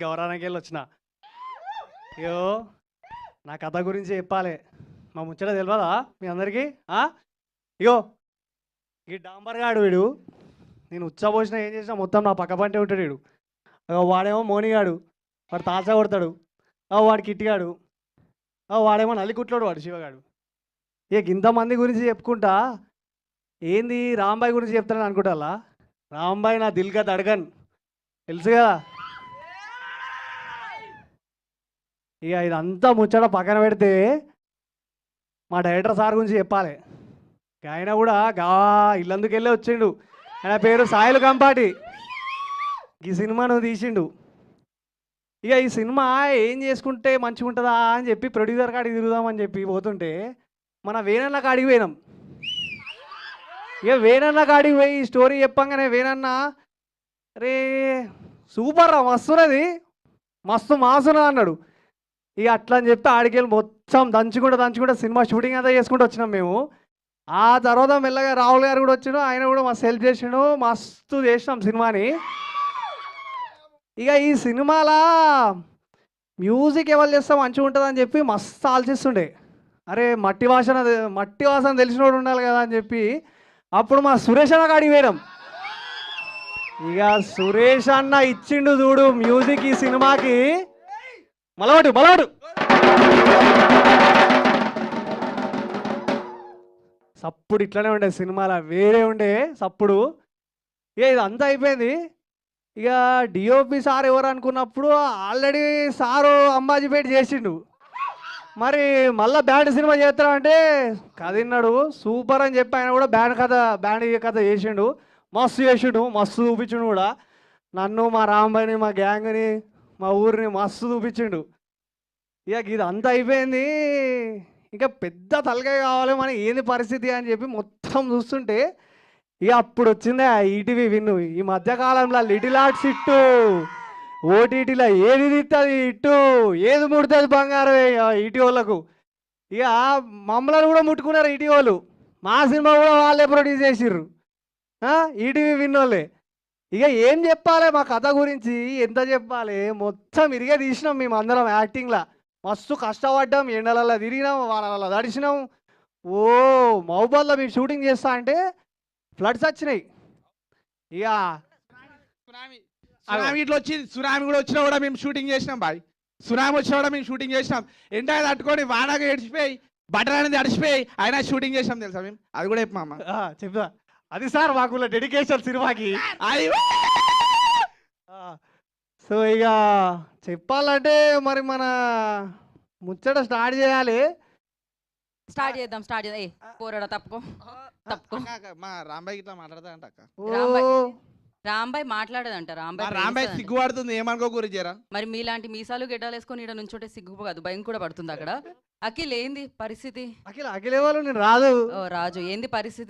గౌరవానికి వెళ్ళి వచ్చిన. అయ్యో నా కథ గురించి చెప్పాలి. మా ముచ్చట తెలియదా మీ అందరికీ? ఇగో ఈ డాంబర్ గాడు వీడు, నేను ఉచ్చబోసిన ఏం చేసినా మొత్తం నా పక్క పంటే ఉంటాడు వీడు. వాడేమో మోనిగాడు, వాడు తాచా కొడతాడు. వాడు కిట్టిగాడు, వాడేమో నల్లికుట్లోడు, వాడు శివగాడు. ఇక ఇంతమంది గురించి చెప్పుకుంటా ఏంది రాంబాయ్ గురించి చెప్తానని అనుకుంటా. రాంబాయ్ నా దిల్గా దడగన్ తెలుసు కదా. ఇక ఇదంతా ముచ్చట పక్కన పెడితే మా డైరెక్టర్ సార్ గురించి చెప్పాలి. ఆయన కూడా ఇల్లందుకు వెళ్ళి వచ్చిండు. ఆయన పేరు సాయిలు కంపాటి. ఈ సినిమాను తీసిండు. ఇక ఈ సినిమా ఏం చేసుకుంటే మంచిగా ఉంటుందా అని చెప్పి ప్రొడ్యూసర్ కాడికి తిరుగుదామని చెప్పి పోతుంటే మన వేణన్న కాడికి పోయినాం. ఇక వేణన్న కాడికి పోయి స్టోరీ చెప్పంగానే వేణన్న రే సూపర్ రా, మస్తున్నది, మస్తు మాసున్నది అన్నాడు. ఇక అట్లా అని చెప్పి ఆడికెళ్ళి మొత్తం దంచుకుంటూ సినిమా షూటింగ్ అంతా చేసుకుంటూ వచ్చినాం మేము. ఆ తర్వాత మెల్లగా రాహుల్ గారు కూడా వచ్చిండు, ఆయన కూడా మస్తు హెల్ప్ చేసిండు, మస్తు చేసినాం సినిమాని. ఇక ఈ సినిమాలో మ్యూజిక్ ఎవరు చేస్తే మంచిగా ఉంటుంది అని చెప్పి మస్తు ఆలోచిస్తుండే. అరే మట్టి వాసన తెలిసినోడు ఉండాలి కదా అని చెప్పి అప్పుడు మా సురేష్ అన్న కాడికి పోయినాం. ఇక సురేష్ అన్న ఇచ్చిండు చూడు మ్యూజిక్ ఈ సినిమాకి, బలవాడు సప్పుడు ఇట్లనే ఉండే, సినిమాలో వేరే ఉండే సప్పుడు. ఇక ఇదంతా అయిపోయింది. ఇక డిఓపి సార్ ఎవరు అనుకున్నప్పుడు ఆల్రెడీ సారు అంబాజీపేట చేసిండు. మరి మళ్ళీ బ్యాండ్ సినిమా చేస్తాడు అంటే కథ విన్నాడు, సూపర్ అని చెప్పి ఆయన కూడా బ్యాండ్ కథ చేసిండు, మస్తు చేసిండు, మస్తు చూపించిండు కూడా. నన్ను మా రాంబాయిని మా గ్యాంగ్ని మా ఊరిని మస్తు చూపించిండు. ఇక ఇదంతా అయిపోయింది. ఇంకా పెద్ద తలకాయ కావాలి మన ఏంది పరిస్థితి అని చెప్పి మొత్తం చూస్తుంటే ఇక అప్పుడు వచ్చిందే ఈటీవీ విన్ను. ఈ మధ్యకాలంలో లిటిల్ ఆర్ట్స్ ఇట్టు, ఓటీటీలో ఏది తిట్టది ఇట్టు, ఏది ముడుతుంది బంగారం ఈటీ వాళ్ళకు. ఇక మమ్మల్ని కూడా ముట్టుకున్నారు ఈటీ వాళ్ళు. మా సినిమా కూడా వాళ్ళే ప్రొడ్యూస్ చేసిర్రు, ఈటీవీ విన్నోళ్ళే. ఇక ఏం చెప్పాలి మా కథ గురించి, ఎంత చెప్పాలి, మొత్తం ఇరిగే తీసినాం మేము అందరం. యాక్టింగ్లో మస్తు కష్టపడ్డాం, ఎండలలో తిరిగినాం, వాళ్ళ తడిసినాం. ఓ మహబూబాద్లో మేము షూటింగ్ చేస్తా అంటే ఫ్లడ్స్ వచ్చినాయి. ఇక సునామీ ఇట్లా వచ్చింది, సునామీ కూడా వచ్చినా కూడా మేము షూటింగ్ చేసినాం బాయ్. సునామీ వచ్చినా కూడా మేము షూటింగ్ చేసినాం. ఎండ తట్టుకొని వానగా ఏడిచిపోయి బట్టలు అనేది అడిచిపోయి అయినా షూటింగ్ చేసినాం తెలుసా మేము. అది కూడా చెప్పమా చెప్తా. అది సార్ మాకు డెడికేషన్ సినిమాకి. సో ఇక చెప్పాలంటే మరి మన ముచ్చట స్టార్ట్ చేయాలి. స్టార్ట్ చేద్దాం. పోరాడ తప్పుకో. మా రాంబాయ్ ఇట్లా మాట్లాడతా అంట అక్క. రాంబాయ్ మాట్లాడదంట. రాంబాయ్ సిగ్గు పడుతుంది, ఏమనుకో గురిజారా. మరి మీలాంటి మీసాలు గెడ్డాలు వేసుకొని ఇక్కడ నుంచోటే సిగ్గు కాదు, భయం కూడా పడుతుంది అక్కడ. అఖిల్ ఏంది పరిస్థితి? అఖిల్ ఎవరు? నేను రాదు. రాజు ఏంది పరిస్థితి?